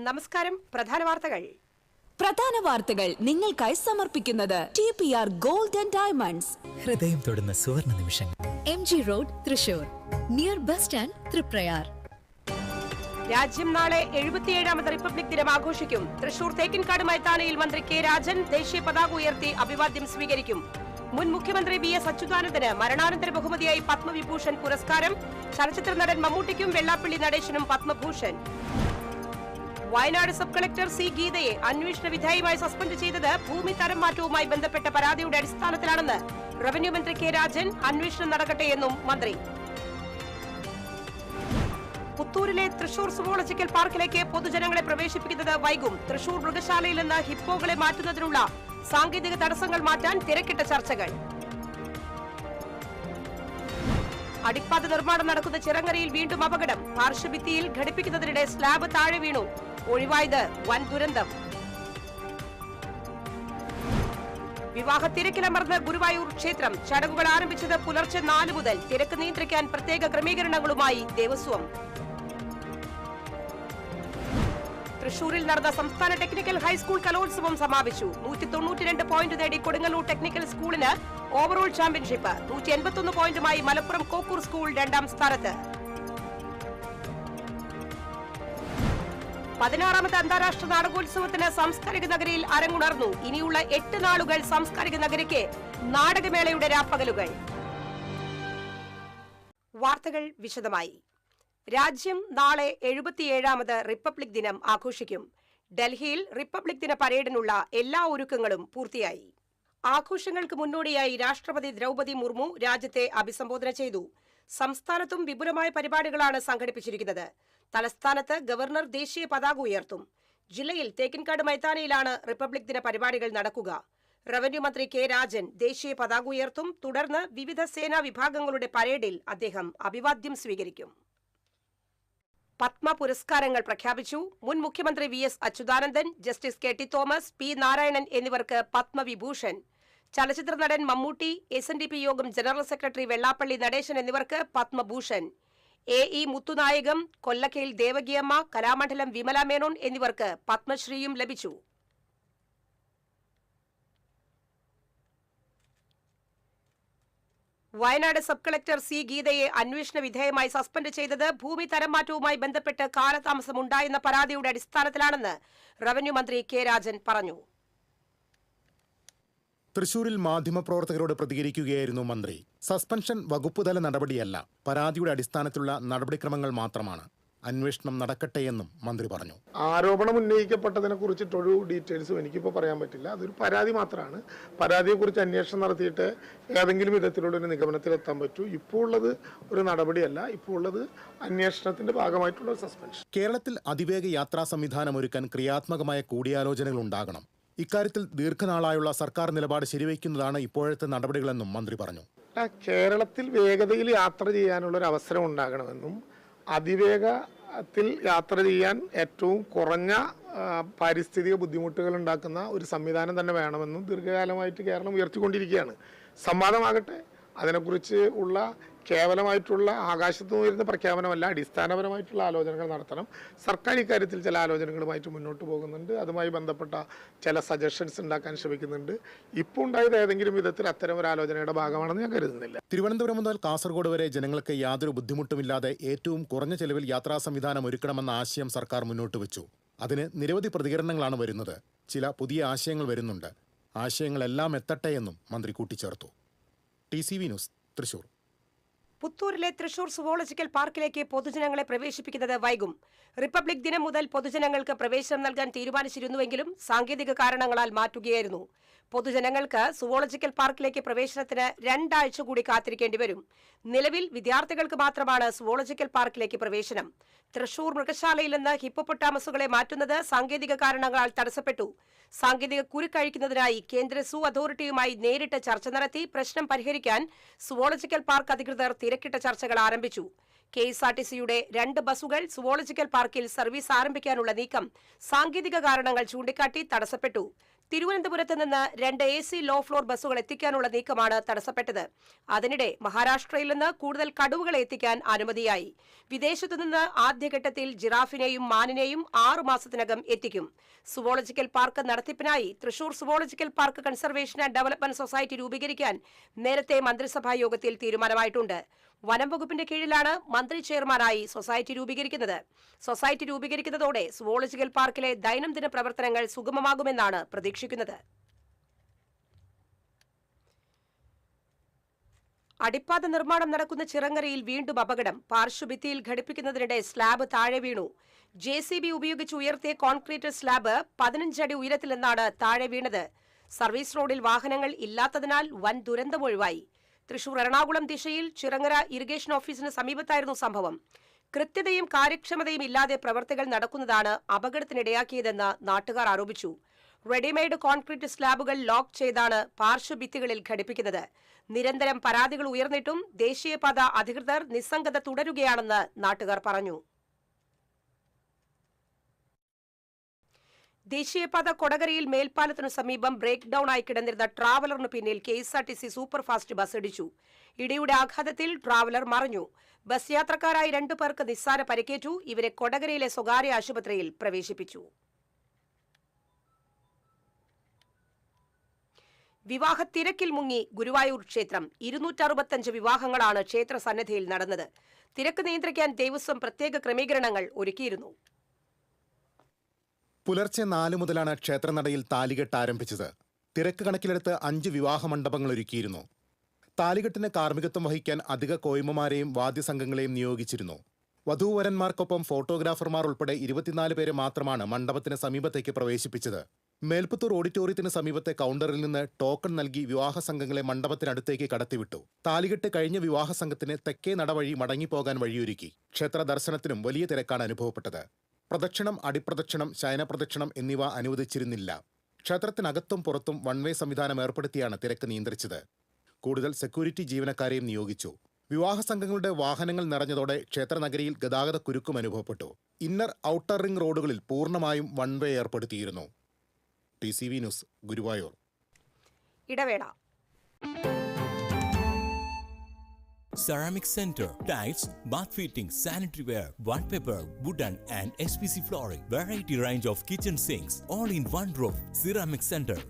നമസ്കാരം. പ്രധാന വാർത്തകൾ നിങ്ങൾക്കായി സമർപ്പിക്കുന്നത് TPR ഗോൾഡ് ആൻഡ് ഡയമണ്ട്സ്. ഹൃദയം തൊടുന്ന സുവർണ നിമിഷങ്ങൾ. MG road, Thrissur, near bus stand, Triprayar. രാജ്യം നാളെ 77ാമത് റിപ്പബ്ലിക് ദിനം ആഘോഷിക്കും. തൃശൂർ തേക്കിൻകാട് മൈതാനിയിൽ മന്ത്രി കെ രാജൻ ദേശീയ പതാക ഉയർത്തി അഭിവാദ്യം സ്വീകരിക്കും. മുൻ മുഖ്യമന്ത്രി VS അച്യുതാനന്ദന് മരണാനന്തര ബഹുമതിയായി പത്മവിഭൂഷൺ പുരസ്കാരം. ചലച്ചിത്ര നടൻ മമ്മൂട്ടിക്കും വെള്ളാപ്പള്ളി നടേശനും Padma Bhushan. Wayanad sub collector C ഗീതയെ അന്വേഷണ വിധേയമായി സസ്പെൻഡ് ചെയ്തത് ഭൂമി തരം മാറ്റവുമായി ബന്ധപ്പെട്ട പരാതിയുടെ അടിസ്ഥാനത്തിലാണെന്ന് റവന്യൂ മന്ത്രി കെ രാജൻ. അന്വേഷണം നടക്കട്ടെയെന്നും മന്ത്രി. പുത്തൂരിലെ തൃശൂർ സുവോളജിക്കൽ പാർക്കിലേക്ക് പൊതുജനങ്ങളെ പ്രവേശിപ്പിക്കുന്നത് വൈകും. തൃശൂർ മൃഗശാലയിൽ നിന്ന് ഹിപ്പോകളെ മാറ്റുന്നതിനുള്ള സാങ്കേതിക തടസ്സങ്ങൾ മാറ്റാൻ തിരക്കിട്ട ചർച്ചകൾ. അടിപ്പാത നിർമ്മാണം നടക്കുന്ന ചിറങ്ങരയിൽ വീണ്ടും അപകടം. പാർശ്വഭിത്തിയിൽ ഘടിപ്പിക്കുന്നതിനിടെ സ്ലാബ് താഴെ വീണു. ഒഴിവായത് വൻ ദുരന്തം. വിവാഹ തിരക്കിലമർന്ന് ഗുരുവായൂർ ക്ഷേത്രം. ചടങ്ങുകൾ ആരംഭിച്ചത് പുലർച്ചെ 4 മുതൽ. തിരക്ക് നിയന്ത്രിക്കാൻ പ്രത്യേക ക്രമീകരണങ്ങളുമായി ദേവസ്വം. തൃശൂരിൽ നടന്ന സംസ്ഥാന ടെക്നിക്കൽ ഹൈസ്കൂൾ കലോത്സവം സമാപിച്ചു. 192 പോയിന്റ് നേടി കൊടുങ്ങല്ലൂർ ടെക്നിക്കൽ സ്കൂളിന് ഓവറോൾ ചാമ്പ്യൻഷിപ്പ്. 181 പോയിന്റുമായി മലപ്പുറം കോക്കൂർ സ്കൂൾ 2ാം സ്ഥാനത്ത്. 16ാമത് അന്താരാഷ്ട്ര നാടകോത്സവത്തിന് സാംസ്കാരിക നഗരിയിൽ അരങ്ങുണർന്നു. ഇനിയുള്ള 8 നാളുകൾ സാംസ്കാരിക നഗരിക്ക് നാടകമേളയുടെ രാപ്പകലുകൾ. വാർത്തകൾ വിശദമായി. രാജ്യം നാളെ 77ാമത് റിപ്പബ്ലിക് ദിനം ആഘോഷിക്കും. ഡൽഹിയിൽ റിപ്പബ്ലിക് ദിന പരേഡിനുള്ള എല്ലാ ഒരുക്കങ്ങളും പൂർത്തിയായി. ആഘോഷങ്ങൾക്ക് മുന്നോടിയായി രാഷ്ട്രപതി ദ്രൗപദി മുർമു രാജ്യത്തെ അഭിസംബോധന ചെയ്തു. സംസ്ഥാനത്തും വിപുലമായ പരിപാടികളാണ് സംഘടിപ്പിച്ചിരിക്കുന്നത്. തലസ്ഥാനത്ത് ഗവർണർ ദേശീയ പതാക ഉയർത്തും. ജില്ലയിൽ തേക്കിൻകാട് മൈതാനിയിലാണ് റിപ്പബ്ലിക് ദിന പരിപാടികൾ നടക്കുക. റവന്യൂ മന്ത്രി കെ രാജൻ ദേശീയ പതാക ഉയർത്തും. തുടർന്ന് വിവിധ സേനാ വിഭാഗങ്ങളുടെ പരേഡിൽ അദ്ദേഹം അഭിവാദ്യം സ്വീകരിക്കും. പത്മ പുരസ്കാരങ്ങൾ പ്രഖ്യാപിച്ചു. മുൻ മുഖ്യമന്ത്രി VS Achuthanandan, justice KT Thomas, P Narayanan എന്നിവർക്ക് പത്മവിഭൂഷൺ. ചലച്ചിത്ര നടൻ മമ്മൂട്ടി, SNDP യോഗം ജനറൽ സെക്രട്ടറി വെള്ളാപ്പള്ളി നടേശൻ എന്നിവർക്ക് പത്മഭൂഷൺ. AE മുത്തുനായകം, കൊല്ലക്കയിൽ ദേവകിയമ്മ, കലാമണ്ഡലം വിമല മേനോൻ എന്നിവർക്ക് പത്മശ്രീയും ലഭിച്ചു. വയനാട് സബ് കളക്ടർ C ഗീതയെ അന്വേഷണ വിധേയമായി സസ്പെൻഡ് ചെയ്തത് ഭൂമി തരം മാറ്റവുമായി ബന്ധപ്പെട്ട് കാലതാമസമുണ്ടായെന്ന പരാതിയുടെ അടിസ്ഥാനത്തിലാണെന്ന് റവന്യൂ മന്ത്രി കെ രാജൻ പറഞ്ഞു. തൃശൂരിൽ മാധ്യമപ്രവർത്തകരോട് പ്രതികരിക്കുകയായിരുന്നു മന്ത്രി. സസ്പെൻഷൻ വകുപ്പുതല നടപടിയല്ല, പരാതിയുടെ അടിസ്ഥാനത്തിലുള്ള നടപടിക്രമങ്ങൾ മാത്രമാണ്. അന്വേഷണം നടക്കട്ടെയെന്നും മന്ത്രി പറഞ്ഞു. ആരോപണം ഉന്നയിക്കപ്പെട്ടതിനെ കുറിച്ചിട്ടൊരു ഡീറ്റെയിൽസും എനിക്കിപ്പോൾ പറയാൻ പറ്റില്ല. അതൊരു പരാതി മാത്രമാണ്. പരാതിയെക്കുറിച്ച് അന്വേഷണം നടത്തിയിട്ട് ഏതെങ്കിലും വിധത്തിലുള്ള ഒരു നിഗമനത്തിലെത്താൻ പറ്റൂ. ഇപ്പോൾ ഉള്ളത് ഒരു നടപടിയല്ല, ഇപ്പോൾ ഉള്ളത് അന്വേഷണത്തിന്റെ ഭാഗമായിട്ടുള്ള ഒരു സസ്പെൻഷൻ. കേരളത്തിൽ അതിവേഗ യാത്രാ സംവിധാനം ഒരുക്കാൻ ക്രിയാത്മകമായ കൂടിയാലോചനകൾ ഉണ്ടാകണം. ഇക്കാര്യത്തിൽ ദീർഘനാളായുള്ള സർക്കാർ നിലപാട് ശരിവയ്ക്കുന്നതാണ് ഇപ്പോഴത്തെ നടപടികളെന്നും മന്ത്രി പറഞ്ഞു. കേരളത്തിൽ വേഗതയിൽ യാത്ര ചെയ്യാനുള്ള ഒരു അവസരം ഉണ്ടാകണമെന്നും അതിവേഗത്തിൽ യാത്ര ചെയ്യാൻ ഏറ്റവും കുറഞ്ഞ പാരിസ്ഥിതിക ബുദ്ധിമുട്ടുകൾ ഉണ്ടാക്കുന്ന ഒരു സംവിധാനം തന്നെ വേണമെന്നും ദീർഘകാലമായിട്ട് കേരളം ഉയർത്തിക്കൊണ്ടിരിക്കുകയാണ്. സംവാദമാകട്ടെ, അതിനെക്കുറിച്ച് ഉള്ള കേവലമായിട്ടുള്ള ആകാശത്ത് ഉയരുന്ന പ്രഖ്യാപനമല്ല, അടിസ്ഥാനപരമായിട്ടുള്ള ആലോചനകൾ നടത്തണം. സർക്കാർ ഇക്കാര്യത്തിൽ ചില ആലോചനകളുമായിട്ട് മുന്നോട്ട് പോകുന്നുണ്ട്. അതുമായി ബന്ധപ്പെട്ട ചില സജഷൻസ് ഉണ്ടാക്കാൻ ശ്രമിക്കുന്നുണ്ട്. ഇപ്പോൾ ഉണ്ടായത് ഏതെങ്കിലും വിധത്തിൽ അത്തരം ഒരു ആലോചനയുടെ ഭാഗമാണെന്ന് ഞാൻ കരുതുന്നില്ല. തിരുവനന്തപുരം മുതൽ കാസർഗോഡ് വരെ ജനങ്ങൾക്ക് യാതൊരു ബുദ്ധിമുട്ടുമില്ലാതെ ഏറ്റവും കുറഞ്ഞ ചെലവിൽ യാത്രാ സംവിധാനം ഒരുക്കണമെന്ന ആശയം സർക്കാർ മുന്നോട്ട് വെച്ചു. അതിന് നിരവധി പ്രതികരണങ്ങളാണ് വരുന്നത്. ചില പുതിയ ആശയങ്ങൾ വരുന്നുണ്ട്. ആശയങ്ങളെല്ലാം എത്തട്ടെ എന്നും മന്ത്രി കൂട്ടിച്ചേർത്തു. TCV news, Thrissur. പുത്തൂരിലെ തൃശൂർ സുവോളജിക്കൽ പാർക്കിലേക്ക് പൊതുജനങ്ങളെ പ്രവേശിപ്പിക്കുന്നത് വൈകും. റിപ്പബ്ലിക് ദിനം മുതൽ പൊതുജനങ്ങൾക്ക് പ്രവേശനം നൽകാൻ തീരുമാനിച്ചിരുന്നുവെങ്കിലും സാങ്കേതിക കാരണങ്ങളാൽ മാറ്റുകയായിരുന്നു. പൊതുജനങ്ങൾക്ക് സുവോളജിക്കൽ പാർക്കിലേക്ക് പ്രവേശനത്തിന് 2 ആഴ്ച കൂടി കാത്തിരിക്കേണ്ടി വരും. നിലവിൽ വിദ്യാർത്ഥികൾക്ക് മാത്രമാണ് സുവോളജിക്കൽ പാർക്കിലേക്ക് പ്രവേശനം. തൃശൂർ മൃഗശാലയിൽ നിന്ന് ഹിപ്പോപ്പൊട്ടാമസുകളെ മാറ്റുന്നത് സാങ്കേതിക കാരണങ്ങളാൽ തടസ്സപ്പെട്ടു. സാങ്കേതിക കുരുക്കഴിക്കുന്നതിനായി കേന്ദ്ര സൂ അതോറിറ്റിയുമായി നേരിട്ട് ചർച്ച നടത്തി പ്രശ്നം പരിഹരിക്കാൻ സുവോളജിക്കൽ പാർക്ക് അധികൃതർ തിരക്കിട്ട ചർച്ചകൾ ആരംഭിച്ചു. KSRTCയുടെ 2 ബസുകൾ സുവോളജിക്കൽ പാർക്കിൽ സർവീസ് ആരംഭിക്കാനുള്ള നീക്കം സാങ്കേതിക കാരണങ്ങൾ ചൂണ്ടിക്കാട്ടി തടസ്സപ്പെട്ടു. തിരുവനന്തപുരത്ത് നിന്ന് 2 AC ലോ ഫ്ലോർ ബസുകൾ എത്തിക്കാനുള്ള നീക്കമാണ് തടസ്സപ്പെട്ടത്. അതിനിടെ മഹാരാഷ്ട്രയിൽ നിന്ന് കൂടുതൽ കടുവകളെ എത്തിക്കാൻ അനുമതിയായി. വിദേശത്തുനിന്ന് ആദ്യഘട്ടത്തിൽ ജിറാഫിനെയും മാനിനെയും 6 മാസത്തിനകം എത്തിക്കും. സുവോളജിക്കൽ പാർക്ക് നടത്തിപ്പിനായി Thrissur zoological park conservation and development society രൂപീകരിക്കാൻ നേരത്തെ മന്ത്രിസഭാ യോഗത്തിൽ തീരുമാനമായിട്ടുണ്ട്. വനം വകുപ്പിന്റെ കീഴിലാണ് മന്ത്രി ചെയർമാനായി സൊസൈറ്റി രൂപീകരിക്കുന്നത്. സൊസൈറ്റി രൂപീകരിക്കുന്നതോടെ സുവോളജിക്കൽ പാർക്കിലെ ദൈനംദിന പ്രവർത്തനങ്ങൾ സുഗമമാകുമെന്നാണ് പ്രതീക്ഷിക്കുന്നത്. അടിപ്പാത നിർമ്മാണം നടക്കുന്ന ചിറങ്ങരയിൽ വീണ്ടും അപകടം. പാർശ്വഭിത്തിയിൽ ഘടിപ്പിക്കുന്നതിനിടെ സ്ലാബ് താഴെ വീണു. JCB ഉപയോഗിച്ച് ഉയർത്തിയ കോൺക്രീറ്റ് സ്ലാബ് 15 അടി ഉയരത്തിൽ നിന്നാണ് താഴെ വീണത്. സർവീസ് റോഡിൽ വാഹനങ്ങൾ ഇല്ലാത്തതിനാൽ വൻ ദുരന്തമൊഴിവായി. തൃശൂർ എറണാകുളം ദിശയിൽ ചിറങ്ങര ഇറിഗേഷൻ ഓഫീസിന് സമീപത്തായിരുന്നു സംഭവം. കൃത്യതയും കാര്യക്ഷമതയും ഇല്ലാതെ പ്രവർത്തികൾ നടക്കുന്നതാണ് അപകടത്തിനിടയാക്കിയതെന്ന് നാട്ടുകാർ ആരോപിച്ചു. റെഡിമെയ്ഡ് കോൺക്രീറ്റ് സ്ലാബുകൾ ലോക്ക് ചെയ്താണ് പാർശ്വഭിത്തികളിൽ ഘടിപ്പിക്കുന്നത്. നിരന്തരം പരാതികൾ ഉയർന്നിട്ടും ദേശീയപാത അധികൃതർ നിസ്സംഗത തുടരുകയാണെന്ന് നാട്ടുകാർ പറഞ്ഞു. ദേശീയപാത കൊടകരയിൽ മേൽപ്പാലത്തിനു സമീപം ബ്രേക്ക് ഡൌൺ ആയി കിടന്നിരുന്ന ട്രാവലറിനു പിന്നിൽ KSRTC സൂപ്പർഫാസ്റ്റ് ബസ് ഇടിച്ചു. ഇടിയുടെ ആഘാതത്തിൽ ട്രാവലർ മറിഞ്ഞു. ബസ് യാത്രക്കാരായ 2 പേർക്ക് നിസ്സാര പരിക്കേറ്റു. ഇവരെ കൊടകരയിലെ സ്വകാര്യ ആശുപത്രിയിൽ പ്രവേശിപ്പിച്ചു. വിവാഹ തിരക്കിൽ മുങ്ങി ഗുരുവായൂർ ക്ഷേത്രം. 265 വിവാഹങ്ങളാണ് ക്ഷേത്ര സന്നിധിയിൽ നടന്നത്. തിരക്ക് നിയന്ത്രിക്കാൻ ദേവസ്വം പ്രത്യേക ക്രമീകരണങ്ങൾ ഒരുക്കിയിരുന്നു. പുലർച്ചെ 4 മുതലാണ് ക്ഷേത്രനടയിൽ താലികെട്ട് ആരംഭിച്ചത്. തിരക്ക് കണക്കിലെടുത്ത് 5 വിവാഹ മണ്ഡപങ്ങൾ ഒരുക്കിയിരുന്നു. താലികെട്ടിന് കാർമ്മികത്വം വഹിക്കാൻ അധിക കോയ്മമാരെയും വാദ്യസംഘങ്ങളെയും നിയോഗിച്ചിരുന്നു. വധൂവരന്മാർക്കൊപ്പം ഫോട്ടോഗ്രാഫർമാർ ഉൾപ്പെടെ 24 പേരെ മാത്രമാണ് മണ്ഡപത്തിന് സമീപത്തേക്ക് പ്രവേശിപ്പിച്ചത്. മേൽപ്പത്തൂർ ഓഡിറ്റോറിയത്തിന് സമീപത്തെ കൗണ്ടറിൽ നിന്ന് ടോക്കൺ നൽകി വിവാഹ സംഘങ്ങളെ മണ്ഡപത്തിനടുത്തേക്ക് കടത്തിവിട്ടു. താലികെട്ട് കഴിഞ്ഞ വിവാഹ സംഘത്തിന് തെക്കേ നടവഴി മടങ്ങിപ്പോകാൻ വഴിയൊരുക്കി. ക്ഷേത്ര ദർശനത്തിനും വലിയ തിരക്കാണ് അനുഭവപ്പെട്ടത്. പ്രദക്ഷിണം, അടിപ്രദക്ഷിണം, ശയനപ്രദക്ഷിണം എന്നിവ അനുവദിച്ചിരുന്നില്ല. ക്ഷേത്രത്തിനകത്തും പുറത്തും വൺ വേ സംവിധാനം ഏർപ്പെടുത്തിയാണ് തിരക്ക് നിയന്ത്രിച്ചത്. കൂടുതൽ സെക്യൂരിറ്റി ജീവനക്കാരെയും നിയോഗിച്ചു. വിവാഹ സംഘങ്ങളുടെ വാഹനങ്ങൾ നിറഞ്ഞതോടെ ക്ഷേത്രനഗരിയിൽ ഗതാഗത കുരുക്കും അനുഭവപ്പെട്ടു. ഇന്നർ ഔട്ടർ റിംഗ് റോഡുകളിൽ പൂർണ്ണമായും വൺ വേ ഏർപ്പെടുത്തിയിരുന്നു. TCV news, Guruvayur. ഇടവേള. Ceramic Center, tiles, bath fittings, sanitary ware, wallpaper, wooden and SPC flooring, variety range of kitchen sinks, all in one roof. Ceramic Center.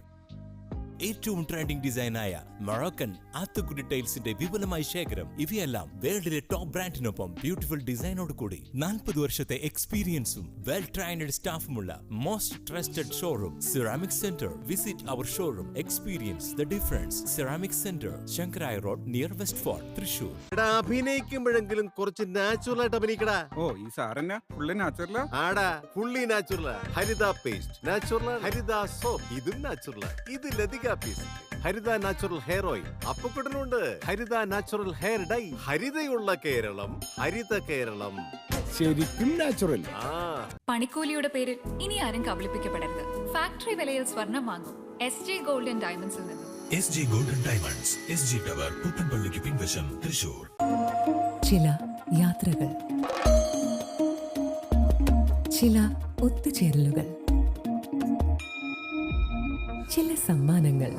ഏറ്റവും ട്രെൻഡിംഗ് ഡിസൈനായ മൊറോക്കൻ ആത്തുകുടി ടൈൽസിന്റെ വിപുലമായ ശേഖരം. ഇവയെല്ലാം വേൾഡിലെ top ബ്രാൻഡിനൊപ്പം beautiful ഡിസൈനോട് കൂടി 40 വർഷത്തെ എക്സ്പീരിയൻസും well trained സ്റ്റാഫുമുള്ള most trusted showroom ceramic centre. Visit our showroom, experience the difference. Ceramic centre, Shankaraya road, near west fort, Thrissur. അഭിനയിക്കുമ്പോഴെങ്കിലും കുറച്ച് നാച്ചുറൽ ആയിട്ട് അഭിനയിക്കടാ. ഓ, ഈ സാറന്നെ ഫുള്ളി നാച്ചുറലാ? ആടാ, ഫുള്ളി നാച്ചുറലാ. ഹരിത പേസ്റ്റ് നാച്ചുറൽ, ഹരിത സോപ്പ് ഇതും നാച്ചുറലാ. ഇത് ലതിക പേസ്റ്റ്, ഹരിത നാച്ചുറൽ ഹെയർ ഓയിൽ, അപ്പക്കുട്ടനുണ്ട് ഹരിത natural hair dye. ഹരിതയുള്ള Keralam, Haritha Keralam, ശരിക്കും natural. പണിക്കൂലിയുടെ പേരിൽ ഇനി ആരും കബളിപ്പിക്കപ്പെടരുത്. ഫാക്ടറി വിലയിൽ സ്വർണം വാങ്ങും SG ഗോൾഡൻ ഡയമണ്ട്സിൽ നിന്നും. SG golden diamonds, SG tower, പുത്തൻപള്ളിക്ക് പിൻവശം, തൃശൂർ. ചില യാത്രകൾ, ചില ഒത്തുചേരലുകൾ, ചില സമ്മാനങ്ങൾ,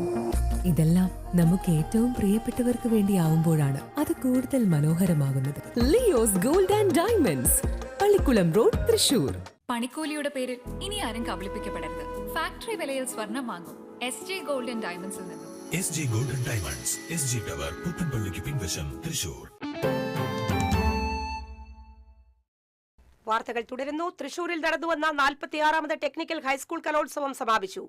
ഇതെല്ലാം നമുക്ക് ഏറ്റവും പ്രിയപ്പെട്ടവർക്ക് വേണ്ടിയാവുമ്പോഴാണ് അത് കൂടുതൽ മനോഹരമാകുന്നത്. Leo's gold and diamonds, Pallikulam road, Thrissur. പണിക്കൂലിയുടെ പേരിൽ ഇനി ആരും കബളിപ്പിക്കപ്പെടരുത്. ഫാക്ടറി വിലയിൽ സ്വർണം വാങ്ങും SG ഗോൾഡൻ ഡയമണ്ട്സിൽ നിന്നും. SG golden diamonds, SG tower, പുത്തൻപള്ളിക്ക് പിൻവശം, തൃശൂർ. വാർത്തകൾ തുടരുന്നു. തൃശൂരിൽ നടന്നുവന്ന 46ാമത് ടെക്നിക്കൽ ഹൈസ്കൂൾ കലോത്സവം സമാപിച്ചു.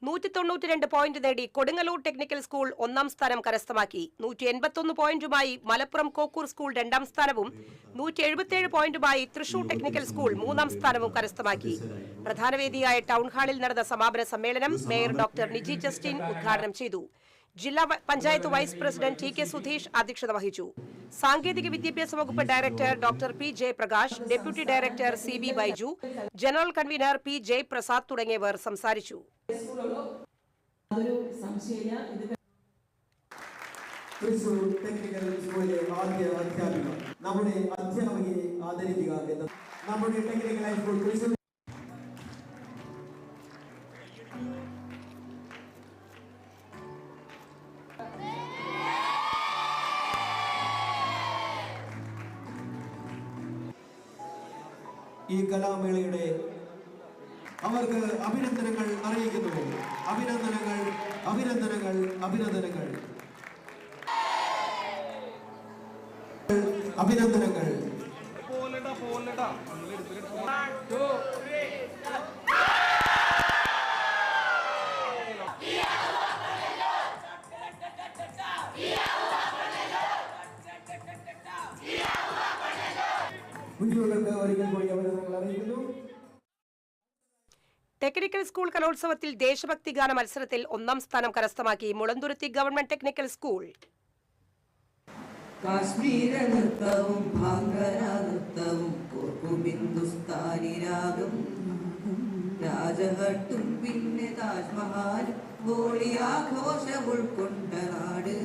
192 പോയിന്റ് നേടി കൊടുങ്ങല്ലൂർ ടെക്നിക്കൽ സ്കൂൾ 1ാം സ്ഥാനം കരസ്ഥമാക്കി. 181 പോയിന്റുമായി മലപ്പുറം കോക്കൂർ സ്കൂൾ 2ാം സ്ഥാനവും 177 പോയിന്റുമായി തൃശൂർ ടെക്നിക്കൽ സ്കൂൾ 3ാം സ്ഥാനവും കരസ്ഥമാക്കി. പ്രധാന വേദിയായ ടൗൺ ഹാളിൽ നടന്ന സമാപന സമ്മേളനം മേയർ ഡോക്ടർ നിജി ജസ്റ്റിൻ ഉദ്ഘാടനം ചെയ്തു. ജില്ലാ panchayat vice president TK Sudheesh അധ്യക്ഷത വഹിച്ചു. സാങ്കേതിക വിദ്യാഭ്യാസ വകുപ്പ് director doctor P. Jayaprakash, deputy director CB Baiju, general convener P. Jayaprasad തുടങ്ങിയവർ സംസാരിച്ചു. തൃശൂർ ടെക്നിക്കൽ സ്കൂളിലെ ആദ്യ അധ്യാപിക നമ്മുടെ അധ്യാപകയെ ആദരിക്കുക എന്ന് നമ്മുടെ ടെക്നിക്കൽ ഹൈസ്കൂൾ തൃശ്ശൂർ ഈ കലാമേളയുടെ അവർക്ക് അഭിനന്ദനങ്ങൾ അറിയിക്കുന്നു. അഭിനന്ദനങ്ങൾ, അഭിനന്ദനങ്ങൾ, അഭിനന്ദനങ്ങൾ, അഭിനന്ദനങ്ങൾ. കുട്ടികൾക്ക് ഒരിക്കൽ കൂടി അഭിനന്ദനങ്ങൾ അറിയിക്കുന്നു. ടെക്നിക്കൽ സ്കൂൾ കലോത്സവത്തിൽ ദേശഭക്തി ഗാന മത്സരത്തിൽ 1ാം സ്ഥാനം കരസ്ഥമാക്കി Mulanthuruthy government technical school. Kashmira നൃത്തവും ഭാംഗര നൃത്തവും ഹിന്ദുസ്ഥാനി രാഗം രാജഹട്ടും പിന്നെ താജ്മഹാൽ ഹോളി ആഘോഷം ഉൾക്കൊണ്ട നാട്.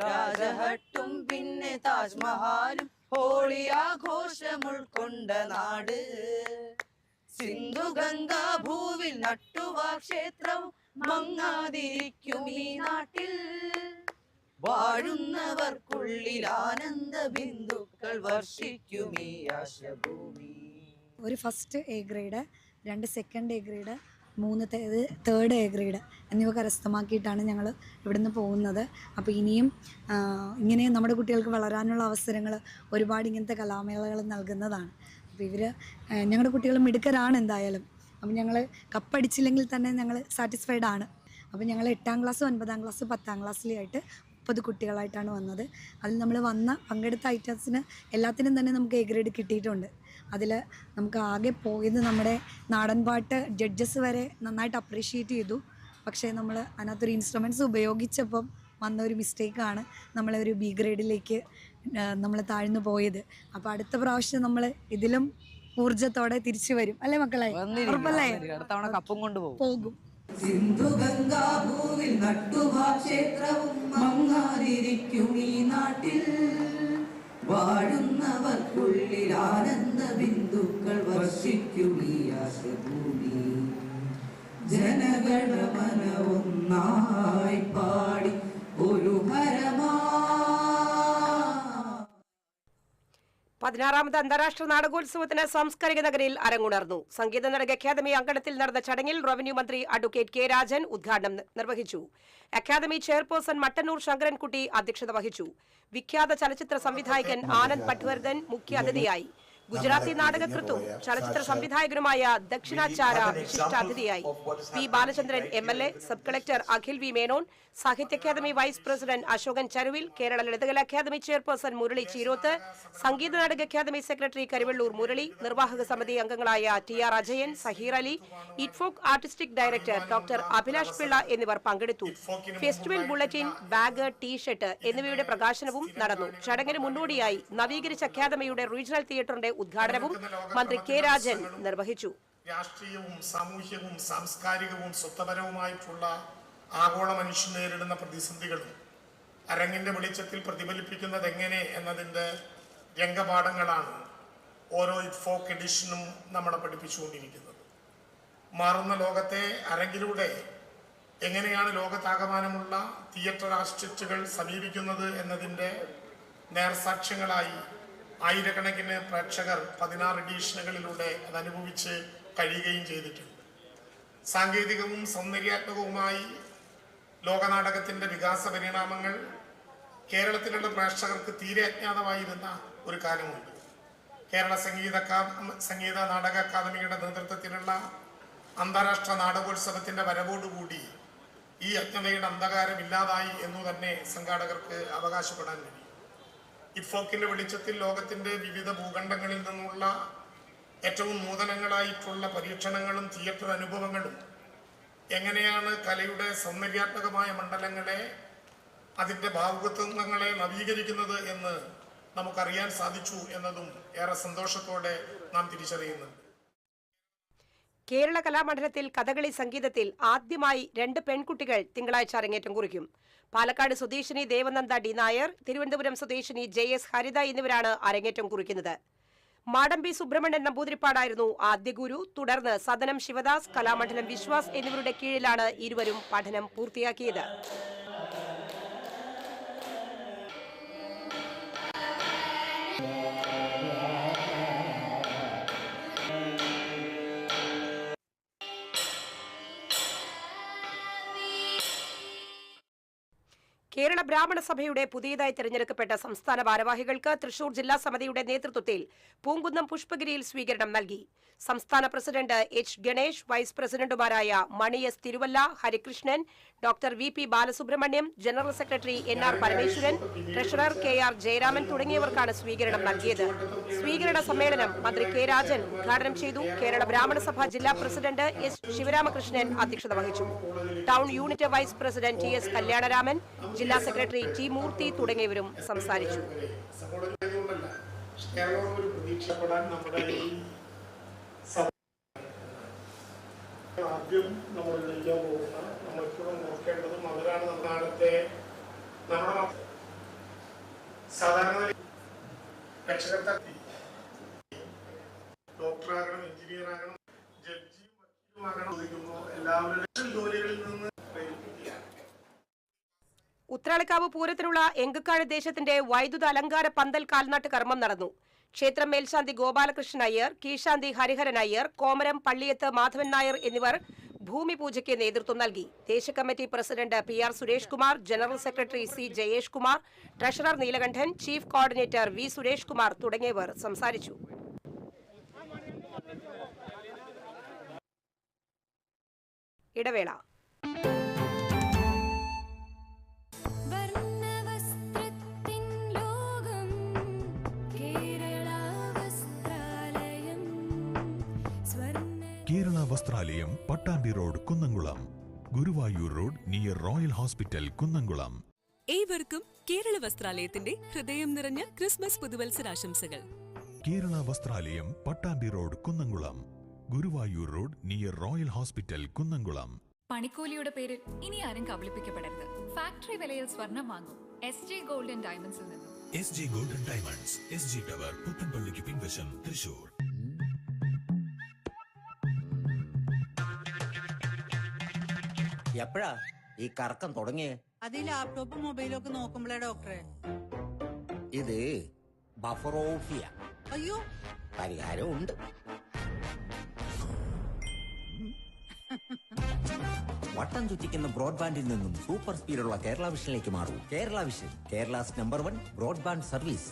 രാജഹട്ടും പിന്നെ താജ്മഹാലും ഹോളി ആഘോഷം ഉൾക്കൊണ്ട നാട്. സിന്ധു ഗംഗാ ഭൂവിൽ നട്ടുവാ ക്ഷേത്രവും മങ്ങാതിരിക്കും ഈ നാട്ടിൽ. വാഴുന്നവർക്കുള്ളിൽ ആനന്ദ ബിന്ദുക്കൾ വർഷിക്കും ഈ ആശഭൂമി. ഒരു first A grade, 2 second A grade, 3 third A grade എന്നിവ കരസ്ഥമാക്കിയിട്ടാണ് ഞങ്ങൾ ഇവിടുന്ന് പോകുന്നത്. അപ്പോൾ ഇനിയും ഇങ്ങനെ നമ്മുടെ കുട്ടികൾക്ക് വളരാനുള്ള അവസരങ്ങൾ ഒരുപാട് ഇങ്ങനത്തെ കലാമേളകൾ നൽകുന്നതാണ്. അപ്പോൾ ഇവർ ഞങ്ങളുടെ കുട്ടികൾ മിടുക്കരാണ് എന്തായാലും. അപ്പോൾ ഞങ്ങൾ കപ്പടിച്ചില്ലെങ്കിൽ തന്നെ ഞങ്ങൾ സാറ്റിസ്ഫൈഡ് ആണ്. അപ്പോൾ ഞങ്ങൾ 8ാം ക്ലാസ്, 9ാം ക്ലാസ്, 10ാം ക്ലാസ്സിലായിട്ട് 30 കുട്ടികളായിട്ടാണ് വന്നത്. അതിൽ നമ്മൾ പങ്കെടുത്ത ഐറ്റംസിന് എല്ലാത്തിനും തന്നെ നമുക്ക് എ ഗ്രേഡ് കിട്ടിയിട്ടുണ്ട്. അതിൽ നമുക്ക് ആകെ പോയത് നമ്മുടെ നാടൻ പാട്ട് ജഡ്ജസ് വരെ നന്നായിട്ട് അപ്രീഷിയേറ്റ് ചെയ്തു. പക്ഷേ നമ്മൾ അതിനകത്തൊരു ഇൻസ്ട്രുമെൻറ്റ്സ് ഉപയോഗിച്ചപ്പം വന്ന ഒരു മിസ്റ്റേക്കാണ് നമ്മളെ ഒരു ബി ഗ്രേഡിലേക്ക് നമ്മൾ താഴ്ന്നു പോയത്. അപ്പോൾ അടുത്ത പ്രാവശ്യം നമ്മൾ ഇതിലും ഊർജത്തോടെ തിരിച്ചു വരും അല്ലേ മക്കളെ? ഉറപ്പല്ലേ? കപ്പും കൊണ്ട് പോകും. സിന്ധു ഗംഗാ ഭൂവിൽ നട്ടുവാ ക്ഷേത്രവും മങ്ങാതിരിക്കും ഈ നാട്ടിൽ. വാഴുന്നവർക്കുള്ളിൽ ആനന്ദ ബിന്ദുക്കൾ വർഷിക്കും ഈ ആശഭൂമി. ജനഗണമന ഒന്നായി പാടി ഒരു ഹരമാ. 16ാമത് അന്താരാഷ്ട്ര നാടകോത്സവത്തിന് സാംസ്കാരിക നഗരിയിൽ അരങ്ങുണർന്നു. സംഗീത നാടക അക്കാദമി അങ്കണത്തിൽ നടന്ന ചടങ്ങിൽ റവന്യൂ മന്ത്രി അഡ്വക്കേറ്റ് കെ രാജൻ ഉദ്ഘാടനം നിർവഹിച്ചു. അക്കാദമി ചെയർപേഴ്സൺ മട്ടന്നൂർ ശങ്കരൻകുട്ടി അധ്യക്ഷത വഹിച്ചു. വിഖ്യാത ചലച്ചിത്ര സംവിധായകൻ ആനന്ദ് പട്വർദ്ധൻ മുഖ്യാതിഥിയായി. ഗുജറാത്തി നാടകകൃത്തും ചലച്ചിത്ര സംവിധായകനുമായ ദക്ഷിണാചാര വിശിഷ്ടാതിഥിയായി. P Balachandran MLA, sub collector Akhil V Menon, Sahitya Akademi vice president Asokan Charuvil, Kerala Lalithakala Akademi chairperson Murali Cheeroth, Sangeetha Nataka Akademi secretary Karivellur Murali, നിർവാഹക സമിതി അംഗങ്ങളായ TR Ajayan, Saheer Ali, ITFoK artistic director doctor Abhilash Pillai എന്നിവർ പങ്കെടുത്തു. ഫെസ്റ്റിവൽ ബുള്ളറ്റിൻ, ബാഗ്, ടീഷർട്ട് എന്നിവയുടെ പ്രകാശനവും നടന്നു. ചടങ്ങിന് മുന്നോടിയായി നവീകരിച്ച അക്കാദമിയുടെ റീജിയണൽ തിയേറ്ററിന്റെ ഉദ്ഘാടനവും മന്ത്രി കെ രാജൻ നിർവഹിച്ചു. രാഷ്ട്രീയവും സാമൂഹ്യവും സാംസ്കാരികവും സ്വത്വപരവുമായിട്ടുള്ള ആഗോള മനുഷ്യൻ നേരിടുന്ന പ്രതിസന്ധികളും അരങ്ങിന്റെ വെളിച്ചത്തിൽ പ്രതിഫലിപ്പിക്കുന്നത് എങ്ങനെ എന്നതിൻ്റെ രംഗപാഠങ്ങളാണ് ഓരോ ഇറ്റ്ഫോക് എഡിഷനും നമ്മളെ പഠിപ്പിച്ചുകൊണ്ടിരിക്കുന്നത്. മാറുന്ന ലോകത്തെ അരങ്ങിലൂടെ എങ്ങനെയാണ് ലോകത്താകമാനമുള്ള തിയേറ്റർ ആർട്ടിസ്റ്റുകൾ സമീപിക്കുന്നത് എന്നതിൻ്റെ നേർസാക്ഷ്യങ്ങളായി ആയിരക്കണക്കിന് പ്രേക്ഷകർ 16 എഡിഷനുകളിലൂടെ അത് അനുഭവിച്ച് കഴിയുകയും ചെയ്തിട്ടുണ്ട്. സാങ്കേതികവും സൗന്ദര്യാത്മകവുമായി ലോകനാടകത്തിൻ്റെ വികാസ പരിണാമങ്ങൾ കേരളത്തിലുള്ള പ്രേക്ഷകർക്ക് തീരെ അജ്ഞാതമായിരുന്ന ഒരു കാലമുണ്ട്. കേരള സംഗീത നാടക അക്കാദമിയുടെ നേതൃത്വത്തിലുള്ള അന്താരാഷ്ട്ര നാടകോത്സവത്തിൻ്റെ വരവോടുകൂടി ഈ അജ്ഞതയുടെ അന്ധകാരം ഇല്ലാതായി എന്നു തന്നെ സംഘാടകർക്ക് അവകാശപ്പെടാൻ കഴിയും. ഇറ്റ്ഫോക്കിന്റെ വെളിച്ചത്തിൽ ലോകത്തിന്റെ വിവിധ ഭൂഖണ്ഡങ്ങളിൽ നിന്നുള്ള ഏറ്റവും നൂതനങ്ങളായിട്ടുള്ള പരീക്ഷണങ്ങളും തിയേറ്റർ അനുഭവങ്ങളും എങ്ങനെയാണ് കലയുടെ സൗന്ദര്യാത്മകമായ മണ്ഡലങ്ങളെ, അതിൻ്റെ ഭാവുകത്വങ്ങളെ നവീകരിക്കുന്നത് എന്ന് നമുക്കറിയാൻ സാധിച്ചു എന്നതും ഏറെ സന്തോഷത്തോടെ നാം തിരിച്ചറിയുന്നുണ്ട്. കേരള കലാമണ്ഡലത്തിൽ കഥകളി സംഗീതത്തിൽ ആദ്യമായി 2 പെൺകുട്ടികൾ തിങ്കളാഴ്ച അരങ്ങേറ്റം കുറിക്കും. പാലക്കാട് സ്വദേശിനി ദേവനന്ദ ഡി നായർ, തിരുവനന്തപുരം സ്വദേശിനി JS ഹരിത എന്നിവരാണ് അരങ്ങേറ്റം കുറിക്കുന്നത്. മാടമ്പി സുബ്രഹ്മണ്യൻ നമ്പൂതിരിപ്പാടായിരുന്നു ആദ്യ ഗുരു. തുടർന്ന് സദനം ശിവദാസ്, കലാമണ്ഡലം വിശ്വാസ് എന്നിവരുടെ കീഴിലാണ് ഇരുവരും പഠനം പൂർത്തിയാക്കിയത്. കേരള ബ്രാഹ്മണ സഭയുടെ പുതിയതായി തെരഞ്ഞെടുക്കപ്പെട്ട സംസ്ഥാന ഭാരവാഹികൾക്ക് തൃശൂർ ജില്ലാ സമിതിയുടെ നേതൃത്വത്തിൽ പൂങ്കുന്നം പുഷ്പഗിരിയിൽ സ്വീകരണം നൽകി. സംസ്ഥാന പ്രസിഡന്റ് എച്ച് ഗണേഷ്, വൈസ് പ്രസിഡന്റുമാരായ Mani S Thiruvalla, Harikrishnan, doctor VP Balasubramaniam, general secretary NR Parameswaran, treasurer KR Jayaraman തുടങ്ങിയവർക്കാണ് സ്വീകരണം നൽകിയത്. സ്വീകരണ സമ്മേളനം മന്ത്രി K രാജൻ ഉദ്ഘാടനം ചെയ്തു. കേരള ബ്രാഹ്മണ സഭ ജില്ലാ പ്രസിഡന്റ് S ശിവരാമകൃഷ്ണൻ അധ്യക്ഷത വഹിച്ചു. Town unit vice president TS Kalyanaraman, ജില്ലാ സെക്രട്ടറി T മൂർത്തി തുടങ്ങിയവരും സംസാരിച്ചു. ആദ്യം നമ്മൾ ചെയ്യാൻ പോകുന്ന നമ്മളിപ്പോഴും നോക്കേണ്ടതും അവരാണ് നമ്മുടെ നാളത്തെ സാധാരണ രക്ഷകർത്താക്കൾ ഡോക്ടറാകണം, എഞ്ചിനീയർ ആകണം, ജഡ്ജിയും വക്കീലുമാകണം ചോദിക്കുന്നു. എല്ലാവരുടെയും ജോലികളിൽ നിന്ന് പ്രേരിപ്പിക്കുകയാണ്. ഉത്രാളിക്കാവ് പൂരത്തിനുള്ള എങ്കക്കാട് ദേശത്തിന്റെ വൈദ്യുത അലങ്കാര പന്തൽ കാൽനാട്ട് കർമ്മം നടന്നു. ക്ഷേത്രം മേൽശാന്തി ഗോപാലകൃഷ്ണൻ അയ്യർ, കീഴ്ശാന്തി ഹരിഹരൻ അയ്യർ, കോമരം പള്ളിയത്ത് മാധവൻ നായർ എന്നിവർ ഭൂമി പൂജയ്ക്ക് നേതൃത്വം നൽകി. ദേശകമ്മിറ്റി president PR Suresh Kumar, general secretary C Jayesh Kumar, treasurer Neelakantan, chief coordinator V Suresh Kumar തുടങ്ങിയവർ സംസാരിച്ചു. ഇടവേള. Kerala Vasthralayam, Pattambi road, Kunnamkulam. Guruvayur road near royal hospital, Kunnamkulam. ഏവർക്കും കേരള വസ്ത്രാലയത്തിന്റെ ഹൃദയം നിറഞ്ഞ ക്രിസ്മസ് പുതുവത്സരാശംസകൾ. Kerala Vasthralayam, Pattambi road, Kunnamkulam. Guruvayur road near royal hospital, Kunnamkulam. പണിക്കൂലിയുടെ പേരിൽ ഇനി ആരും കബളിപ്പിക്കപ്പെടരുത്. ഫാക്ടറി വിലയിൽ സ്വർണം വാങ്ങും SG ഗോൾഡ് ആൻഡ് ഡയമണ്ട്സിൽ നിന്നും. SG gold and diamonds, SG tower, പുത്തൻപള്ളിക്ക് പിൻവശം, തൃശൂർ. എപ്പോഴാ ഈ കറക്കം തുടങ്ങിയേ? അത് ലാപ്ടോപ്പും മൊബൈലും ഒക്കെ നോക്കുമ്പോഴേ ഡോക്ടറെ. ഇത് ബഫറോഫിയ. അയ്യോ, പരിഹാരം ഉണ്ട്. വട്ടം ചുറ്റിക്കുന്ന ബ്രോഡ്ബാൻഡിൽ നിന്നും സൂപ്പർ സ്പീഡുള്ള കേരള വിഷനിലേക്ക് മാറൂ. Kerala vision, Kerala's number 1 broadband service.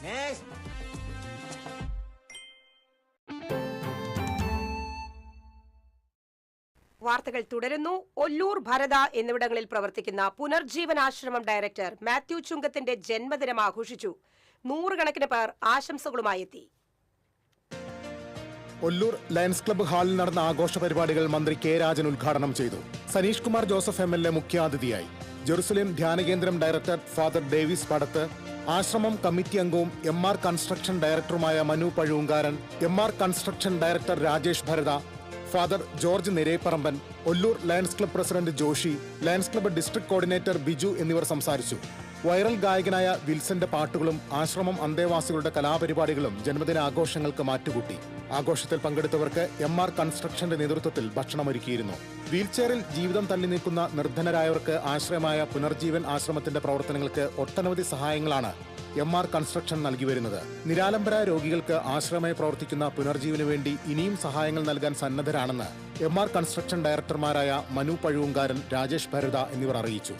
വാർത്തകൾ തുടരുന്നു. ഒല്ലൂർ, ഭരത എന്നിവിടങ്ങളിൽ പ്രവർത്തിക്കുന്ന പുനർജീവനാശ്രമം ഡയറക്ടർ മാത്യു ചുങ്കത്തിന്റെ ജന്മദിനം ആഘോഷിച്ചു. 100 കണക്കിന് പേർ ആശംസകളുമായി എത്തി. ഒല്ലൂർ ലയൺസ് ക്ലബ്ബ് ഹാളിൽ നടന്ന ആഘോഷ പരിപാടികൾ മന്ത്രി K രാജൻ ഉദ്ഘാടനം ചെയ്തു. സനീഷ് കുമാർ ജോസഫ് MLA മുഖ്യാതിഥിയായി. ജെറുസലേം ധ്യാനകേന്ദ്രം ഡയറക്ടർ ഫാദർ ഡേവിസ് പടത്ത്, ആശ്രമം കമ്മിറ്റി അംഗവും MR കൺസ്ട്രക്ഷൻ ഡയറക്ടറുമായ Manu Pazhuvunkaran, MR construction director Rajesh Bharatha, father George Nirepparamban, Ollur lions club president Joshi, lions club district coordinator Biju എന്നിവർ സംസാരിച്ചു. വൈറൽ ഗായകനായ വിൽസന്റെ പാട്ടുകളും ആശ്രമം അന്തേവാസികളുടെ കലാപരിപാടികളും ജന്മദിനാഘോഷങ്ങൾക്ക് മാറ്റുകൂട്ടി. ആഘോഷത്തിൽ പങ്കെടുത്തവർക്ക് MR കൺസ്ട്രക്ഷന്റെ നേതൃത്വത്തിൽ ഭക്ഷണമൊരുക്കിയിരുന്നു. വീൽചെയറിൽ ജീവിതം തള്ളി നീക്കുന്ന നിർധനരായവർക്ക് ആശ്രയമായ പുനർജീവൻ ആശ്രമത്തിന്റെ പ്രവർത്തനങ്ങൾക്ക് ഒട്ടനവധി സഹായങ്ങളാണ് MR കൺസ്ട്രക്ഷൻ നൽകി വരുന്നത്. നിരാലംബരായ രോഗികൾക്ക് ആശ്രയമായി പ്രവർത്തിക്കുന്ന പുനർജീവന് വേണ്ടി ഇനിയും സഹായങ്ങൾ നൽകാൻ സന്നദ്ധരാണെന്ന് MR കൺസ്ട്രക്ഷൻ ഡയറക്ടർമാരായ മനു പഴുവുങ്കാരൻ, രാജേഷ് ഭരത എന്നിവർ അറിയിച്ചു.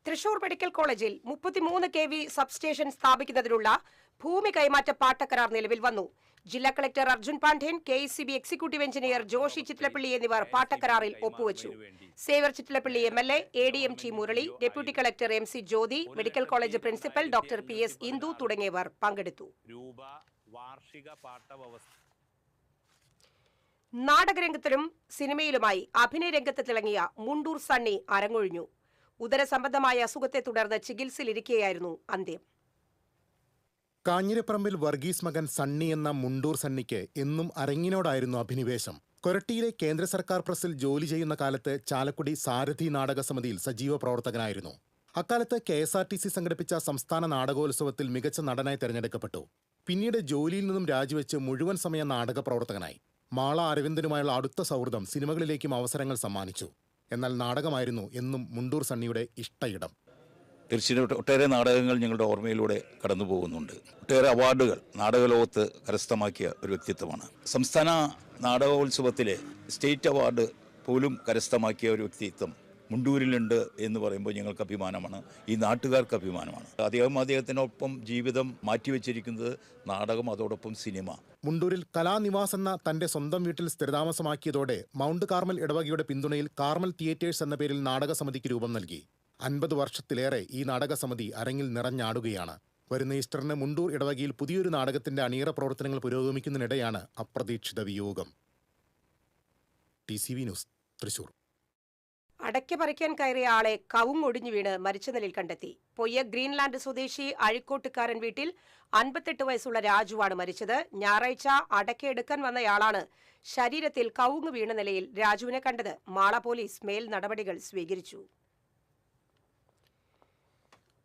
തൃശൂർ മെഡിക്കൽ കോളേജിൽ 33 kV സബ്സ്റ്റേഷൻ സ്ഥാപിക്കുന്നതിനുള്ള ഭൂമി കൈമാറ്റ പാട്ടക്കരാർ നിലവിൽ വന്നു. ജില്ലാ collector Arjun Pandian, KECB executive engineer Joshi Chittilappally എന്നിവർ പാട്ടക്കരാറിൽ ഒപ്പുവച്ചു. Xavier Chittilappally MLA, ADM T മുരളി, deputy collector MC Jyothi, medical college principal doctor PS Indu തുടങ്ങിയവർ പങ്കെടുത്തു. നാടകരംഗത്തിലും സിനിമയിലുമായി അഭിനയ രംഗത്ത് തിളങ്ങിയ മുണ്ടൂർ സണ്ണി അരങ്ങൊഴിഞ്ഞു. ഉദരസംബന്ധമായ അസുഖത്തെ തുടർന്ന് ചികിത്സയിലിരിക്കെയായിരുന്നു അന്ത്യം. കാഞ്ഞിരപ്പറമ്പിൽ വർഗീസ് മകൻ സണ്ണി എന്ന മുണ്ടൂർ സണ്ണിക്ക് എന്നും അരങ്ങിനോടായിരുന്നു അഭിനിവേശം. കൊരട്ടിയിലെ കേന്ദ്ര സർക്കാർ പ്രസിൽ ജോലി ചെയ്യുന്ന കാലത്ത് ചാലക്കുടി സാരഥി നാടക സമിതിയിൽ സജീവ പ്രവർത്തകനായിരുന്നു. അക്കാലത്ത് KSRTC സംഘടിപ്പിച്ച സംസ്ഥാന നാടകോത്സവത്തിൽ മികച്ച നടനായി തെരഞ്ഞെടുക്കപ്പെട്ടു. പിന്നീട് ജോലിയിൽ നിന്നും രാജിവെച്ച് മുഴുവൻ സമയ നാടക പ്രവർത്തകനായി. മാള അരവിന്ദനുമായുള്ള അടുത്ത സൗഹൃദം സിനിമകളിലേക്കും അവസരങ്ങൾ സമ്മാനിച്ചു. എന്നാൽ നാടകമായിരുന്നു എന്നും മുണ്ടൂർ സണ്ണിയുടെ ഇഷ്ടയിടം. തീർച്ചയായിട്ടും ഒട്ടേറെ നാടകങ്ങൾ ഞങ്ങളുടെ ഓർമ്മയിലൂടെ കടന്നു പോകുന്നുണ്ട്. ഒട്ടേറെ അവാർഡുകൾ നാടകലോകത്ത് കരസ്ഥമാക്കിയ ഒരു വ്യക്തിത്വമാണ്. സംസ്ഥാന നാടകോത്സവത്തിലെ സ്റ്റേറ്റ് അവാർഡ് പോലും കരസ്ഥമാക്കിയ ഒരു വ്യക്തിത്വം മുണ്ടൂരിലുണ്ട് എന്ന് പറയുമ്പോൾ ഞങ്ങൾക്ക് അഭിമാനമാണ്, ഈ നാട്ടുകാർക്ക് അഭിമാനമാണ്. അദ്ദേഹത്തിനൊപ്പം ജീവിതം മാറ്റിവെച്ചിരിക്കുന്നത് നാടകം, അതോടൊപ്പം സിനിമ. മുണ്ടൂരിൽ കലാനിവാസ് എന്ന തന്റെ സ്വന്തം വീട്ടിൽ സ്ഥിരതാമസമാക്കിയതോടെ മൗണ്ട് കാർമൽ ഇടവകയുടെ പിന്തുണയിൽ കാർമൽ തിയേറ്റേഴ്സ് എന്ന പേരിൽ നാടകസമിതിക്ക് രൂപം നൽകി. 50 വർഷത്തിലേറെ ഈ നാടകസമിതി അരങ്ങിൽ നിറഞ്ഞാടുകയാണ്. വരുന്ന ഈസ്റ്ററിന് മുണ്ടൂർ ഇടവകയിൽ പുതിയൊരു നാടകത്തിന്റെ അണിയറ പ്രവർത്തനങ്ങൾ പുരോഗമിക്കുന്നതിനിടെയാണ് അപ്രതീക്ഷിത വിയോഗം. TCV news, Thrissur. അടയ്ക്ക പറിക്കാൻ കയറിയ ആളെ കവുങ്ങൊടിഞ്ഞു വീണ് മരിച്ച നിലയിൽ കണ്ടെത്തി. പൊയ്യ ഗ്രീൻലാൻഡ് സ്വദേശി അഴിക്കോട്ടുകാരൻ വീട്ടിൽ 58 വയസ്സുള്ള രാജുവാണ് മരിച്ചത്. ഞായറാഴ്ച അടയ്ക്ക എടുക്കാൻ വന്നയാളാണ് ശരീരത്തിൽ കവുങ്ങ് വീണ നിലയിൽ രാജുവിനെ കണ്ടത്. മാള പോലീസ് മേൽ നടപടികൾ സ്വീകരിച്ചു.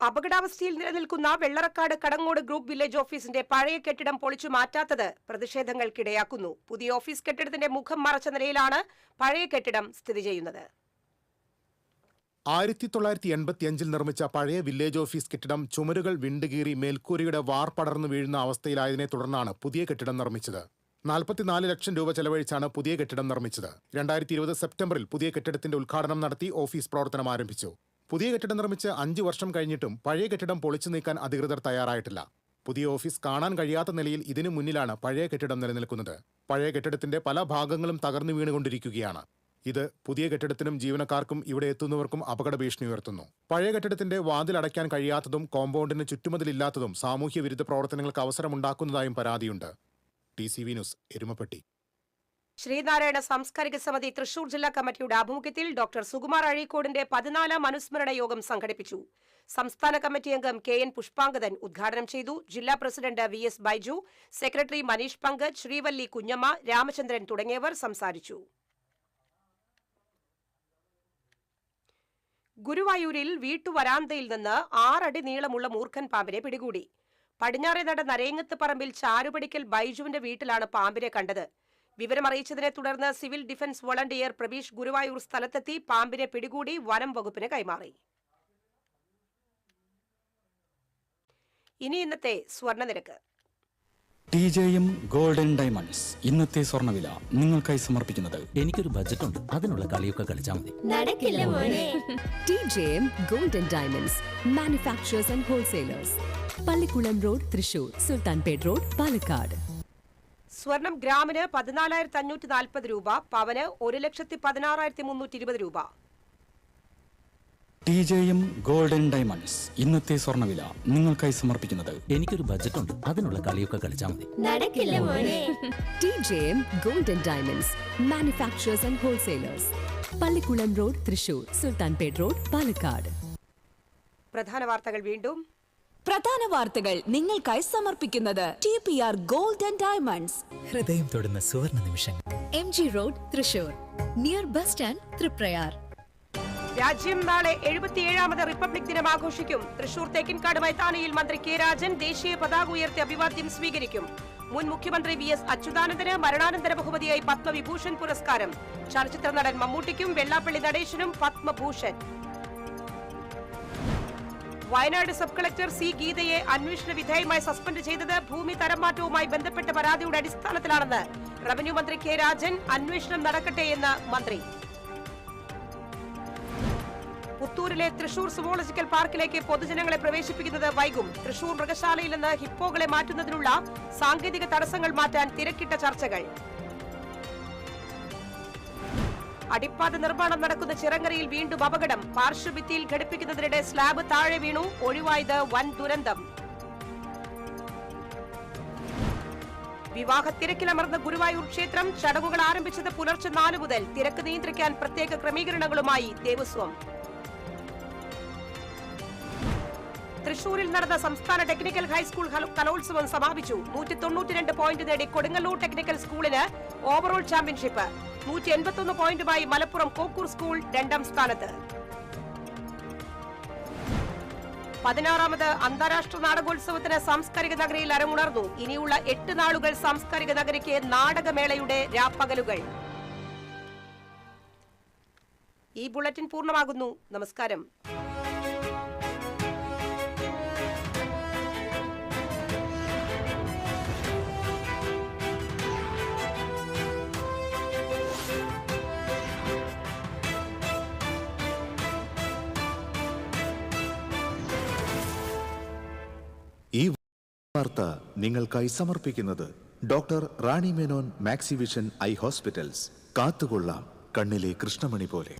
അപകടാവസ്ഥയിൽ നിലനിൽക്കുന്ന വെള്ളറക്കാട് കടങ്ങോട് ഗ്രൂപ്പ് വില്ലേജ് ഓഫീസിന്റെ പഴയ കെട്ടിടം പൊളിച്ചു മാറ്റാത്തത് പ്രതിഷേധങ്ങൾക്കിടയാക്കുന്നു. പുതിയ ഓഫീസ് കെട്ടിടത്തിന്റെ മുഖം മറച്ച നിലയിലാണ് പഴയ കെട്ടിടം സ്ഥിതി ചെയ്യുന്നത്. 1985 നിർമ്മിച്ച പഴയ വില്ലേജ് ഓഫീസ് കെട്ടിടം ചുമരുകൾ വിണ്ടുകീറി മേൽക്കൂരയുടെ വാർ പടർന്നു വീഴുന്ന അവസ്ഥയിലായതിനെ തുടർന്നാണ് പുതിയ കെട്ടിടം നിർമ്മിച്ചത്. 44 ലക്ഷം രൂപ ചെലവഴിച്ചാണ് പുതിയ കെട്ടിടം നിർമ്മിച്ചത്. 2020 സെപ്റ്റംബറിൽ പുതിയ കെട്ടിടത്തിന്റെ ഉദ്ഘാടനം നടത്തി ഓഫീസ് പ്രവർത്തനം ആരംഭിച്ചു. പുതിയ കെട്ടിടം നിർമ്മിച്ച് 5 വർഷം കഴിഞ്ഞിട്ടും പഴയ കെട്ടിടം പൊളിച്ചു നീക്കാൻ അധികൃതർ തയ്യാറായിട്ടില്ല. പുതിയ ഓഫീസ് കാണാൻ കഴിയാത്ത നിലയിൽ ഇതിനു മുന്നിലാണ് പഴയ കെട്ടിടം നിലനിൽക്കുന്നത്. പഴയ കെട്ടിടത്തിന്റെ പല ഭാഗങ്ങളും തകർന്നു വീണുകൊണ്ടിരിക്കുകയാണ്. ഇത് പുതിയ കെട്ടിടത്തിനും ജീവനക്കാർക്കും ഇവിടെ എത്തുന്നവർക്കും അപകട ഭീഷണി ഉയർത്തുന്നു. പഴയ കെട്ടിടത്തിന്റെ വാതിൽ അടയ്ക്കാൻ കഴിയാത്തതും കോമ്പൗണ്ടിന് ചുറ്റുമതിലില്ലാത്തതും സാമൂഹ്യ വിരുദ്ധ പ്രവർത്തനങ്ങൾക്ക് അവസരമുണ്ടാക്കുന്നതായും പരാതിയുണ്ട്. TCV news, Erumapetty. ശ്രീനാരായണ സാംസ്കാരിക സമിതി തൃശൂർ ജില്ലാ കമ്മിറ്റിയുടെ ആഭിമുഖ്യത്തിൽ ഡോക്ടർ സുകുമാർ അഴീക്കോടിന്റെ 14ാം അനുസ്മരണ യോഗം സംഘടിപ്പിച്ചു. സംസ്ഥാന കമ്മിറ്റി അംഗം KN പുഷ്പാങ്കദൻ ഉദ്ഘാടനം ചെയ്തു. ജില്ലാ president VS Baiju, secretary Maneesh Pankaj, Sreevalli Kunjamma, Ramachandran തുടങ്ങിയവർ സംസാരിച്ചു. ഗുരുവായൂരിൽ വീട്ടുവരാന്തയിൽ നിന്ന് 6 അടി നീളമുള്ള മൂർഖൻ പാമ്പിനെ പിടികൂടി. പടിഞ്ഞാറേനട നരേങ്ങത്ത് പറമ്പിൽ ചാരുപടിക്കൽ ബൈജുവിന്റെ വീട്ടിലാണ് പാമ്പിനെ കണ്ടത്. വിവരമറിയിച്ചതിനെ തുടർന്ന് civil defence volunteer Praveesh Guruvayur സ്ഥലത്തെത്തി പാമ്പിനെ പിടികൂടി വനം വകുപ്പിന് കൈമാറി. ഇനി ഇന്നത്തെ സ്വർണ്ണനിരക്ക്. TJM ഗോൾഡൻ ഡയമണ്ട്സ് ഇന്നത്തെ സ്വർണ്ണവില നിങ്ങൾക്കായി സമർപ്പിക്കുന്നത്. എനിക്കൊരു ബജറ്റ് ഉണ്ട്, അതിനുള്ള കളിയൊക്കെ കളിച്ചാൽ മതി. നടക്കില്ല മോനെ. TJM golden diamonds manufacturers and wholesalers, Pallikulam road, Thrissur, Sultanpet road, Palakkad. സ്വർണം ഗ്രാമിന് 14,540 രൂപ, പവന് 1,16,320 രൂപ. TJM ഗോൾഡൻ ഡയമണ്ട്സ് ഇന്നത്തെ സ്വർണ്ണവില നിങ്ങൾക്കായി സമർപ്പിക്കുന്നത്. എനിക്കൊരു ബജറ്റ് ഉണ്ട്, അതിനുള്ള കളിയൊക്കെ കളിച്ചാൽ മതി. നടക്കില്ല മോനെ. TJM golden diamonds manufacturers and wholesalers, Pallikulam road, Thrissur, Sultanpet road, Palakkad. പ്രധാന വാർത്തകൾ വീണ്ടും. പ്രധാന വാർത്തകൾ നിങ്ങൾക്കായി സമർപ്പിക്കുന്നത് TPR ഗോൾഡ് ആൻഡ് ഡയമണ്ട്സ്. ഹൃദയം തൊടുന്ന സുവർണ നിമിഷങ്ങൾ. MG road, Thrissur, near bus stand, Triprayar. രാജ്യം നാളെ 77ാമത് റിപ്പബ്ലിക് ദിനം ആഘോഷിക്കും. തൃശൂർ തേക്കിൻകാട് മൈതാനിയിൽ മന്ത്രി കെ രാജൻ ദേശീയ പതാക ഉയർത്തി അഭിവാദ്യം സ്വീകരിക്കും. മുൻ മുഖ്യമന്ത്രി VS അച്യുതാനന്ദന് മരണാനന്തര ബഹുമതിയായി പത്മവിഭൂഷൺ പുരസ്കാരം. ചലച്ചിത്ര നടൻ മമ്മൂട്ടിക്കും വെള്ളാപ്പള്ളി നടേശനും Padma Bhushan. Wayanad sub collector C ഗീതയെ അന്വേഷണ വിധേയമായി സസ്പെൻഡ് ചെയ്തത് ഭൂമി തരംമാറ്റവുമായി ബന്ധപ്പെട്ട പരാതിയുടെ അടിസ്ഥാനത്തിലാണെന്ന് റവന്യൂ മന്ത്രി കെ രാജൻ. അന്വേഷണം നടക്കട്ടെയെന്ന് മന്ത്രി. പുത്തൂരിലെ തൃശൂർ സുവോളജിക്കൽ പാർക്കിലേക്ക് പൊതുജനങ്ങളെ പ്രവേശിപ്പിക്കുന്നത് വൈകും. തൃശൂർ മൃഗശാലയിൽ നിന്ന് ഹിപ്പോകളെ മാറ്റുന്നതിനുള്ള സാങ്കേതിക തടസ്സങ്ങൾ മാറ്റാൻ തിരക്കിട്ട ചർച്ചകൾ. അടിപ്പാത നിർമ്മാണം നടക്കുന്ന ചിറങ്ങരയിൽ വീണ്ടും അപകടം. പാർശ്വഭിത്തിയിൽ ഘടിപ്പിക്കുന്നതിനിടെ സ്ലാബ് താഴെ വീണു. ഒഴിവായത് വൻ ദുരന്തം. വിവാഹ തിരക്കിലമർന്ന ഗുരുവായൂർ ക്ഷേത്രം. ചടങ്ങുകൾ ആരംഭിച്ചത് പുലർച്ചെ 4 മുതൽ. തിരക്ക് നിയന്ത്രിക്കാൻ പ്രത്യേക ക്രമീകരണങ്ങളുമായി ദേവസ്വം. തൃശൂരിൽ നടന്ന സംസ്ഥാന ടെക്നിക്കൽ ഹൈസ്കൂൾ കലോത്സവം സമാപിച്ചു. 192 പോയിന്റ് നേടി കൊടുങ്ങല്ലൂർ ടെക്നിക്കൽ സ്കൂളിന് ഓവറോൾ ചാമ്പ്യൻഷിപ്പ്. 181 പോയിന്റുമായി മലപ്പുറം കോക്കൂർ സ്കൂൾ 2ാം സ്ഥാനത്ത്. 16ാമത് അന്താരാഷ്ട്ര നാടകോത്സവത്തിന് സാംസ്കാരിക നഗരിയിൽ അരങ്ങുണർന്നു. ഇനിയുള്ള 8 നാളുകൾ സാംസ്കാരിക നഗരിക്ക് നാടകമേളയുടെ രാപ്പകലുകൾ. ഈ ബുള്ളറ്റിൻ പൂർണ്ണമാകുന്നു. നമസ്കാരം. ഈ വാർത്ത നിങ്ങൾക്കായി സമർപ്പിക്കുന്നത് doctor Rani Menon Maxivision I hospitals. കാത്തുകൊള്ളാം കണ്ണിലെ കൃഷ്ണമണി പോലെ.